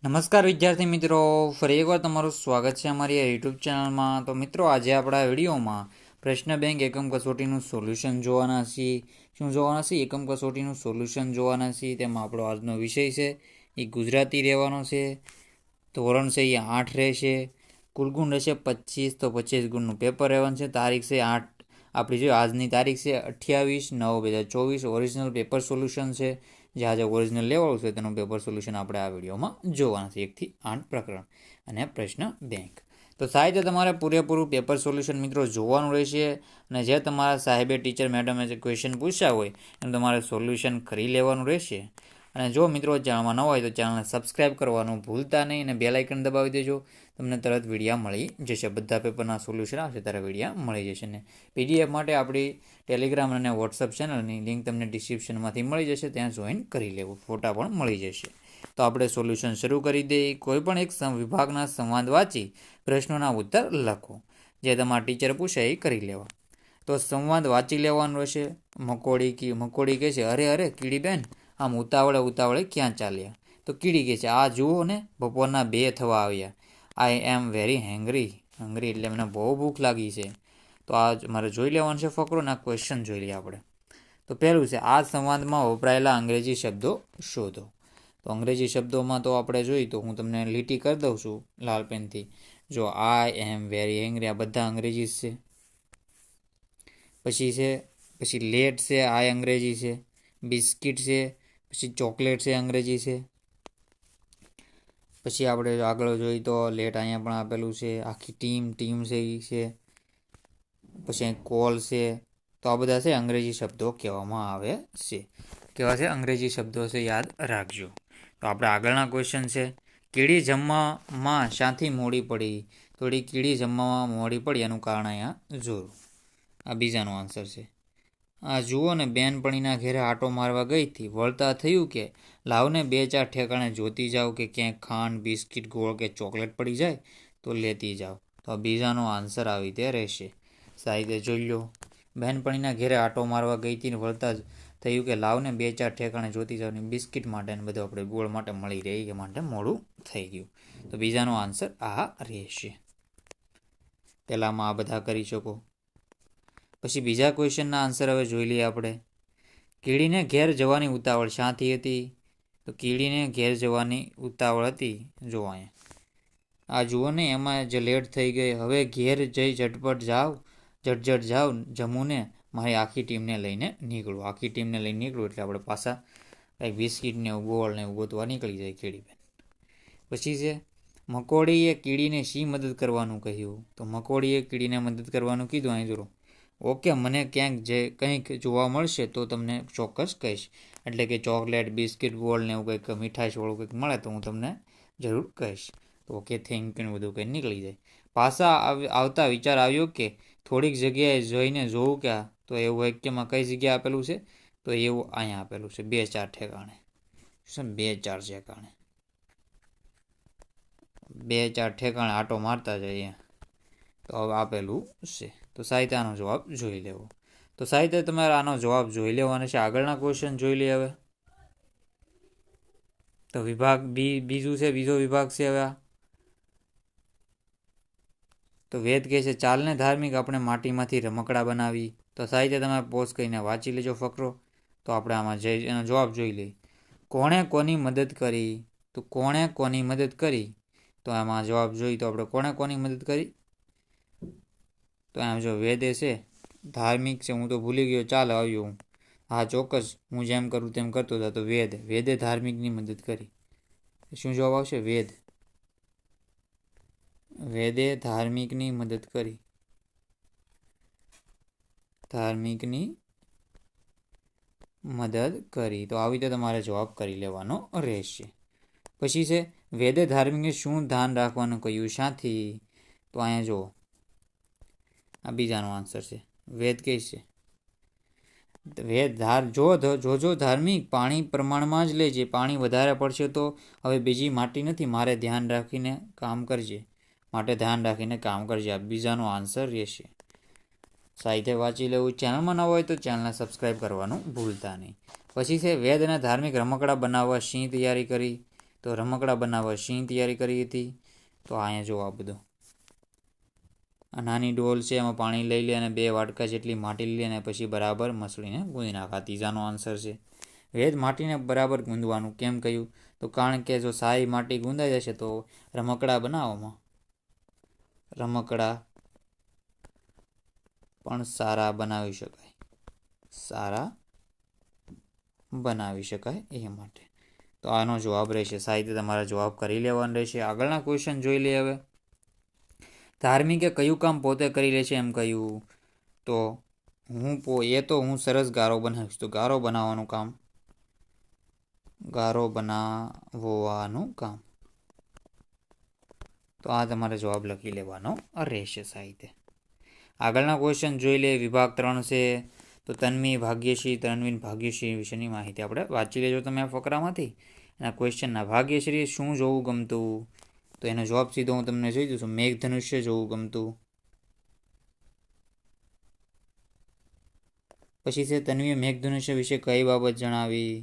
નમસ્કાર વિદ્યાર્થી મિત્રો, ફરી એકવાર તમારું સ્વાગત છે અમારી યુટ્યુબ ચેનલમાં. તો મિત્રો, આજે આપણા વિડીયોમાં પ્રશ્ન બેંક એકમ કસોટીનું સોલ્યુશન જોવાના છીએ. શું જોવાના છીએ? એકમ કસોટીનું સોલ્યુશન જોવાના છીએ. તેમાં આપણો આજનો વિષય છે એ ગુજરાતી રહેવાનો છે. ધોરણ છે એ 8 રહેશે. કુલ ગુણ રહેશે 25, તો 25 ગુણનું પેપર રહેવાનું છે. તારીખ છે 8, આપણી જો આજની તારીખ છે 28/9/2024. ઓરિજિનલ પેપર સોલ્યુશન છે. જે આજે ઓરિજિનલ લેવલ છે તેનું પેપર સોલ્યુશન આપણે આ વિડીયોમાં જોવાના છે. 1 થી 8 પ્રકરણ અને પ્રશ્ન બેંક. તો સાહેબ તમારે પૂરેપૂરું પેપર સોલ્યુશન મિત્રો જોવાનું રહેશે. અને જે તમારા સાહેબે ટીચર મેડમે જે ક્વેશ્ચન પૂછ્યા હોય એનું તમારે સોલ્યુશન કરી લેવાનું રહેશે. અને જો મિત્રો ચેનલમાં ન હોય તો ચેનલને સબસ્ક્રાઈબ કરવાનું ભૂલતા નહીં અને બેલ આઇકન દબાવી દેજો. તમને તરત વિડીયા મળી જશે. બધા પેપરના સોલ્યુશન આવશે ત્યારે વિડીયા મળી જશે. ને પીડીએફ માટે આપણી ટેલિગ્રામ અને વોટ્સઅપ ચેનલની લિંક તમને ડિસ્ક્રિપ્શનમાંથી મળી જશે. ત્યાં જોઈન કરી લેવું. ફોટા પણ મળી જશે. તો આપણે સોલ્યુશન શરૂ કરી દઈએ. કોઈ પણ એક વિભાગના સંવાદ વાંચી પ્રશ્નોના ઉત્તર લખો. જે તમારા ટીચર પૂછે એ કરી લેવા. તો સંવાદ વાંચી લેવાનું રહેશે. મકોડી કહે છે, અરે અરે કીડીબેન, આમ ઉતાવળે ક્યાં ચાલ્યા? તો કીડી કહે છે, આ જુઓ ને, બપોરના 2 થવા આવ્યા. આઈ એમ વેરી હેંગ્રી એટલે મને બહુ ભૂખ લાગી છે. તો આ મારે જોઈ લેવાનું છે ફકરો. ના ક્વેશ્ચન જોઈ લઈએ આપણે. તો પહેલું છે, આ સંવાદમાં વપરાયેલા અંગ્રેજી શબ્દો શોધો. તો અંગ્રેજી શબ્દોમાં તો આપણે જોઈએ તો હું તમને લીટી કરી દઉં છું લાલ પેનથી. જો આઈ એમ વેરી હેંગ્રી, આ બધા અંગ્રેજી છે. પછી લેટ છે, આ અંગ્રેજી છે. બિસ્કિટ છે, પછી ચોકલેટ છે, અંગ્રેજી છે. પછી આપણે આગળ જોઈએ તો લેટ અહીંયા પણ આપેલું છે. આખી ટીમ છે એ છે. પછી કોલ છે. તો આ બધા છે અંગ્રેજી શબ્દો કહેવામાં આવે છે. કેવા છે? અંગ્રેજી શબ્દો છે, યાદ રાખજો. તો આપણે આગળના ક્વેશ્ચન છે, કીડી જમવામાં શાથી મોડી પડી? થોડી કીડી જમવામાં મોડી પડી એનું કારણ અહીંયા જોયું. આ બીજાનો આન્સર છે. આ જુઓ ને, બેનપણીના ઘેરે આટો મારવા ગઈ હતી. વળતા થયું કે લાવને 2-4 ઠેકાણે જોતી જાવ કે ક્યાંક ખાંડ, બિસ્કિટ, ગોળ કે ચોકલેટ પડી જાય તો લેતી જાવ. તો આ બીજાનો આન્સર આવી તે રહેશે. સાહિત્ય જોઈ લો. બહેનપણીના ઘેરે આટો મારવા ગઈ હતી ને વળતા થયું કે લાવને 2-4 ઠેકાણે જોતી જાવ ને બિસ્કિટ માટે ને બધું આપણે ગોળ માટે મળી રહે એ માટે મોડું થઈ ગયું. તો બીજાનો આન્સર આ રહેશે. પહેલામાં આ બધા કરી શકો. પછી બીજા ક્વેશ્ચનના આન્સર હવે જોઈ લઈએ આપણે. કીડીને ઘેર જવાની ઉતાવળ શાથી હતી? તો કીડીને ઘેર જવાની ઉતાવળ હતી. જો અહીંયા આ જુઓ ને, એમાં જ લેટ થઈ ગઈ. હવે ઘેર જઈ ઝટપટ જાવ જમુને, મારી આખી ટીમને લઈને નીકળું. એટલે આપણે પાછા કંઈક બિસ્કિટને ગોળ ને એવું ગોતવા નીકળી જાય કીડીબેન. પછી છે, મકોડીએ કીડીને શી મદદ કરવાનું કહ્યું? તો મકોડીએ કીડીને મદદ કરવાનું કીધું. અહીં જુઓ, ઓકે, મને ક્યાંક કંઈક જોવા મળશે તો તમને ચોક્કસ કહીશ. એટલે કે ચોકલેટ, બિસ્કિટ, ગોળ ને એવું કંઈક મીઠાઈવાળું કંઈક મળે તો હું તમને જરૂર કહીશ. તો ઓકે, થેન્ક યુ ને બધું કંઈ નીકળી જાય. પાછા આવતા વિચાર આવ્યો કે થોડીક જગ્યાએ જઈને જોવું કે તો એવું વાક્યમાં કઈ જગ્યાએ આપેલું છે? તો એવું અહીંયા આપેલું છે 2-4 ઠેકાણે. 2-4 ઠેકાણે 2-4 ઠેકાણે આટો મારતા જાય તો હવે આપેલું છે. તો સાહિત્યનો જવાબ જોઈ લેવો. તો સાહિત્ય તમારે આનો જવાબ જોઈ લેવાનો છે. આગળના ક્વેશ્ચન જોઈ લઈએ હવે. તો વિભાગ બીજો વિભાગ છે હવે. તો વેદ કહે છે, ચાલને ધાર્મિક, આપણે માટીમાંથી રમકડા બનાવી. તો સાહિત્ય તમે પોઝ કરીને વાંચી લેજો ફકરો. તો આપણે આમાં એનો જવાબ જોઈ લઈએ. કોણે કોની મદદ કરી? તો કોણે કોની મદદ કરી? તો આમાં જવાબ જોઈ તો આપણે કોણે કોની મદદ કરી? તો આમ જો વેદે છે, ધાર્મિક છે, હું તો ભૂલી ગયો, ચાલ આવ્યો હું. હા ચોક્કસ, હું જેમ કરું તેમ કરતો હતો. તો વેદે ધાર્મિકની મદદ કરી. શું જવાબ આવશે? વેદે ધાર્મિકની મદદ કરી. તો આવી રીતે તમારે જવાબ કરી લેવાનો રહેશે. પછી છે, વેદે ધાર્મિકને શું ધ્યાન રાખવાનું કહ્યું શાથી? તો અહીંયા જુઓ, આ બીજાનો આન્સર છે. વેદ કહે છે, જોજો ધાર્મિક, પાણી પ્રમાણમાં જ લેજે. પાણી વધારે પડશે તો હવે બીજી માટી નથી, માટે ધ્યાન રાખીને કામ કરજે. આ બીજાનો આન્સર રહેશે. સાહિત્ય વાંચી લેવું. ચેનલમાં ન હોય તો ચેનલને સબસ્ક્રાઈબ કરવાનું ભૂલતા નહીં. પછી છે, વેદ અને ધાર્મિક રમકડા બનાવવા શી તૈયારી કરી? તો રમકડા બનાવવા શી તૈયારી કરી હતી? તો અહીંયા જો આ બધું આ નાની ડોલ છે, એમાં પાણી લઈ લે અને 2 વાટકા જેટલી માટી લઈ લે અને પછી બરાબર મસળીને ગૂંદી નાખા. ત્રીજાનો આન્સર છે વેજ માટીને બરાબર ગૂંદવાનું. કેમ કહ્યું? તો કારણ કે જો સારી માટી ગૂંદાઈ જશે તો રમકડા બનાવવામાં રમકડા પણ સારા બનાવી શકાય એ માટે. તો આનો જવાબ રહેશે સાહિત્ય. તમારે જવાબ કરી લેવાનો રહેશે. આગળના ક્વેશ્ચન જોઈ લે. હવે ધાર્મિકે કયું કામ પોતે કરી લે છે એમ કહ્યું? તો હું સરસ ગારો બનાવીશ. તો ગારો બનાવવાનું કામ. તો આ તમારે જવાબ લખી લેવાનો રહેશે સાહિત્ય. આગળના ક્વેશ્ચન જોઈ લે. વિભાગ 3 છે. તો તન્વી ભાગ્યશ્રી વિશેની માહિતી આપણે વાંચી લેજો તમે આ ફકરામાંથી. એના ક્વેશ્ચનના ભાગ્યશ્રી શું જોવું ગમતું? તો એનો જવાબ સીધો હું તમને જોઈ દઉં છું. મેઘધનુષ્ય જોવું ગમતું. પછી છે તન્વીએ મેઘધનુષ્ય વિશે કઈ બાબત જણાવી?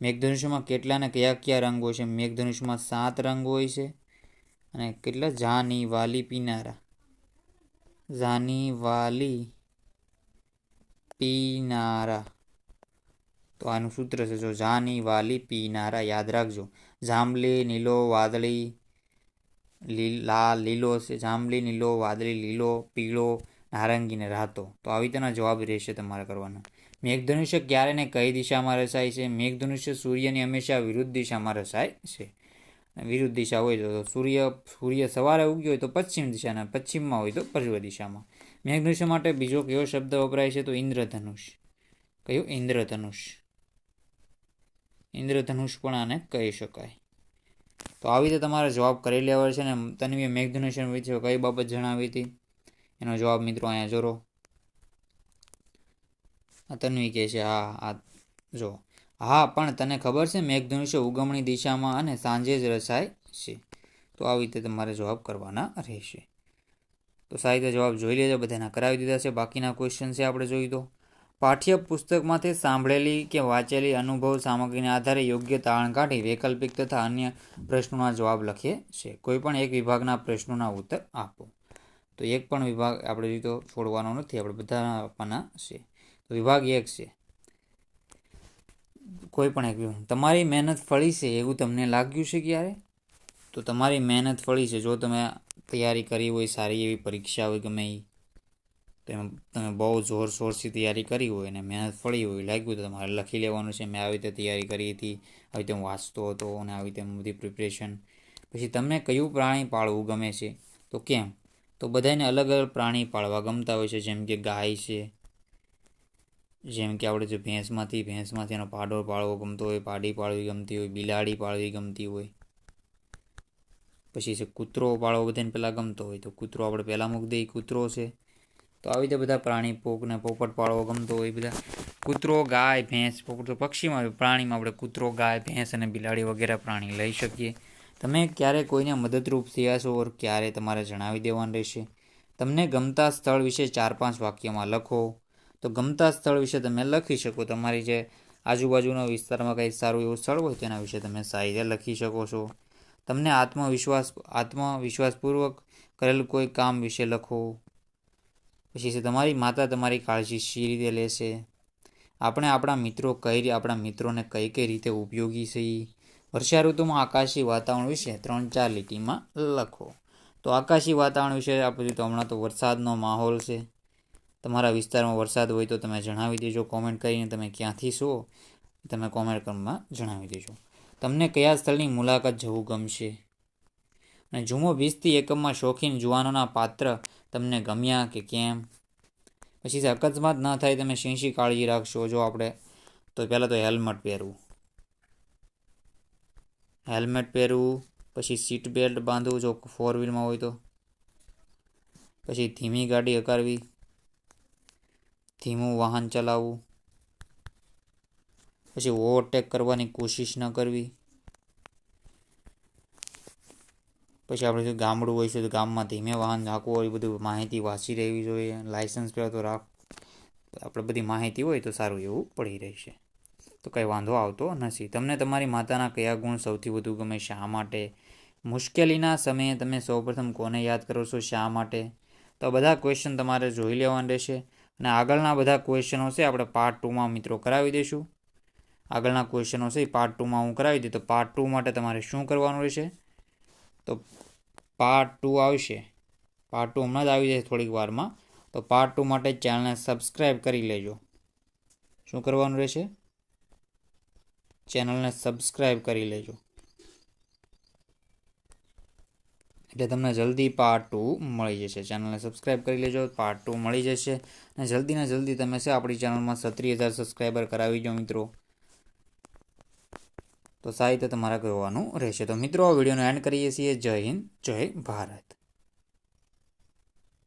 મેઘધનુષ્યમાં કેટલા ને કયા રંગ હોય છે? મેઘધનુષ્યમાં 7 રંગ હોય છે. અને કેટલા? જાની વાલી પીનારા. તો આનું સૂત્ર છે જો જાની વાલી પીનારા. યાદ રાખજો. જાંબલી, નીલો, વાદળી, લાલ, લીલો છે. જાંબલી, નીલો, વાદળી, લીલો, પીળો, નારંગી ને રાતો. તો આવી તેના જવાબ રહેશે તમારે કરવાના. મેઘધનુષ્ય ક્યારે ને કઈ દિશામાં રચાય છે? મેઘધનુષ્ય સૂર્યની હંમેશા વિરુદ્ધ દિશામાં રચાય છે. વિરુદ્ધ દિશા હોય તો સૂર્ય સવારે ઉગ્યો હોય તો પશ્ચિમ દિશાના, પશ્ચિમમાં હોય તો પૂર્વ દિશામાં. મેઘધનુષ્ય માટે બીજો કયો શબ્દ વપરાય છે? તો ઇન્દ્રધનુષ. કયું? ઇન્દ્રધનુષ પણ આને કહી શકાય. તો આવી રીતે તમારે જવાબ કરી લેવા છે. ને તન્વીએ મેઘધનુષ્ય વિશે કઈ બાબત જણાવી હતી? એનો જવાબ મિત્રો અહીંયા જોરો. તન્વી કહે છે હા પણ તને ખબર છે મેઘધનુષ્ય ઉગમણી દિશામાં અને સાંજે જ રચાય છે. તો આવી રીતે તમારે જવાબ કરવાના રહેશે. તો સાહિત્ય જવાબ જોઈ લેજો. બધાના કરાવી દીધા છે. બાકીના ક્વેશ્ચન છે આપણે જોઈ દો. પાઠ્યપુસ્તકમાંથી સાંભળેલી કે વાંચેલી અનુભવ સામગ્રીને આધારે યોગ્ય તારણ કાઢી વૈકલ્પિક તથા અન્ય પ્રશ્નોના જવાબ લખીએ છે. કોઈ પણ એક વિભાગના પ્રશ્નોના ઉત્તર આપો. તો એક પણ વિભાગ આપણે રીતો છોડવાનો નથી, આપણે બધા આપવાના છે. તો વિભાગ 1 છે. કોઈ પણ એક તમારી મહેનત ફળી છે એવું તમને લાગ્યું છે ક્યારે? તો તમારી મહેનત ફળી છે જો તમે તૈયારી કરી હોય, સારી એવી પરીક્ષા હોય ગમે એ, તો એમાં તમે બહુ જોરશોરથી તૈયારી કરી હોય અને મહેનત ફળી હોય, લાગ્યું તો તમારે લખી લેવાનું છે મેં આવી રીતે તૈયારી કરી હતી, આવી રીતે હું વાંચતો હતો અને આવી રીતે બધી પ્રિપરેશન. પછી તમને કયું પ્રાણી પાળવું ગમે છે? તો કેમ? તો બધાને અલગ અલગ પ્રાણી પાળવા ગમતા હોય છે. જેમ કે ગાય છે, જેમ કે આપણે જો ભેંસમાંથી એનો પાડો પાળવો ગમતો હોય, પાડી પાળવી ગમતી હોય, બિલાડી પાળવી ગમતી હોય. પછી છે કૂતરો પાળવો બધાને પહેલાં ગમતો હોય, તો કૂતરો આપણે પહેલાં મૂકી દઈએ, કૂતરો છે. તો આવી રીતે બધા પ્રાણી પોપટ પાળવો ગમતો હોય, બધા કૂતરો, ગાય, ભેંસ, પોપટ. તો પક્ષીમાં પ્રાણીમાં આપણે કૂતરો, ગાય, ભેંસ અને બિલાડી વગેરે પ્રાણી લઈ શકીએ. તમે ક્યારે કોઈને મદદરૂપ થયા છો ઓર ક્યારે તમારે જણાવી દેવાનું રહેશે. તમને ગમતા સ્થળ વિશે 4-5 વાક્યમાં લખો. તો ગમતા સ્થળ વિશે તમે લખી શકો. તમારી જે આજુબાજુના વિસ્તારમાં કંઈ સારું એવું સ્થળ હોય તેના વિશે તમે સાહિત્ય લખી શકો છો. તમને આત્મવિશ્વાસપૂર્વક કરેલું કોઈ કામ વિશે લખો. પછી છે તમારી માતા તમારી કાળજી શી રીતે લેશે. આપણા મિત્રોને કઈ રીતે ઉપયોગી છે. વર્ષા ઋતુમાં આકાશી વાતાવરણ વિશે 3-4 લીટીમાં લખો. તો આકાશી વાતાવરણ વિશે આપણે તો હમણાં તો વરસાદનો માહોલ છે. તમારા વિસ્તારમાં વરસાદ હોય તો તમે જણાવી દેજો કોમેન્ટ કરીને. તમે ક્યાંથી છો તમે કોમેન્ટ કરવામાં જણાવી દેજો. તમને કયા સ્થળની મુલાકાત જવું ગમશે. અને જુમો 20થી એકમમાં શોખીન જુવાનોના પાત્ર તમને ગમ્યા કે કેમ. પછી અકસ્માત ન થાય તમે શી કાળજી રાખશો. જો આપણે તો પહેલાં તો હેલ્મેટ પહેરવું, પછી સીટ બેલ્ટ બાંધવું જો 4 વ્હીલમાં હોય તો, પછી ધીમી ગાડી હકારવી, ધીમું વાહન ચલાવવું, પછી ઓવરટેક કરવાની કોશિશ ન કરવી. પછી આપણે જો ગામડું હોય છે તો ગામમાં ધીમે વાહન હાંકવું હોય, બધું માહિતી વાંચી રહેવી જોઈએ. લાયસન્સ પહેલાં તો આપણે બધી માહિતી હોય તો સારું એવું પડી રહેશે. તો કંઈ વાંધો આવતો નથી. તમને તમારી માતાના કયા ગુણ સૌથી વધુ ગમે, શા માટે? મુશ્કેલીના સમયે તમે સૌપ્રથમ કોને યાદ કરો છો, શા માટે? તો બધા ક્વેશ્ચન તમારે જોઈ લેવાના રહેશે. અને આગળના બધા ક્વેશ્ચનો છે આપણે પાર્ટ 2માં મિત્રો કરાવી દઈશું. આગળના ક્વેશ્ચનો છે એ પાર્ટ 2માં હું કરાવી દઈ. તો પાર્ટ 2 માટે તમારે શું કરવાનું રહેશે? તો પાર્ટ 2 આવશે. પાર્ટ 2 હમણાં જ આવી જાય થોડીક વારમાં. તો પાર્ટ 2 માટે ચેનલને સબસ્ક્રાઈબ કરી લેજો. શું કરવાનું રહેશે? ચેનલને સબસ્ક્રાઈબ કરી લેજો, એટલે તમને જલ્દી પાર્ટ 2 મળી જશે. ચેનલને સબસ્ક્રાઈબ કરી લેજો, પાર્ટ 2 મળી જશે. અને જલ્દીને જલ્દી તમે છે આપણી ચેનલમાં 37,000 સબસ્ક્રાઈબર કરાવી દો મિત્રો. તો સાહિત્ય તમારે કરવાનું રહેશે. તો મિત્રો આ વિડીયોનો એન્ડ કરીએ છીએ. જય હિન્દ, જય ભારત.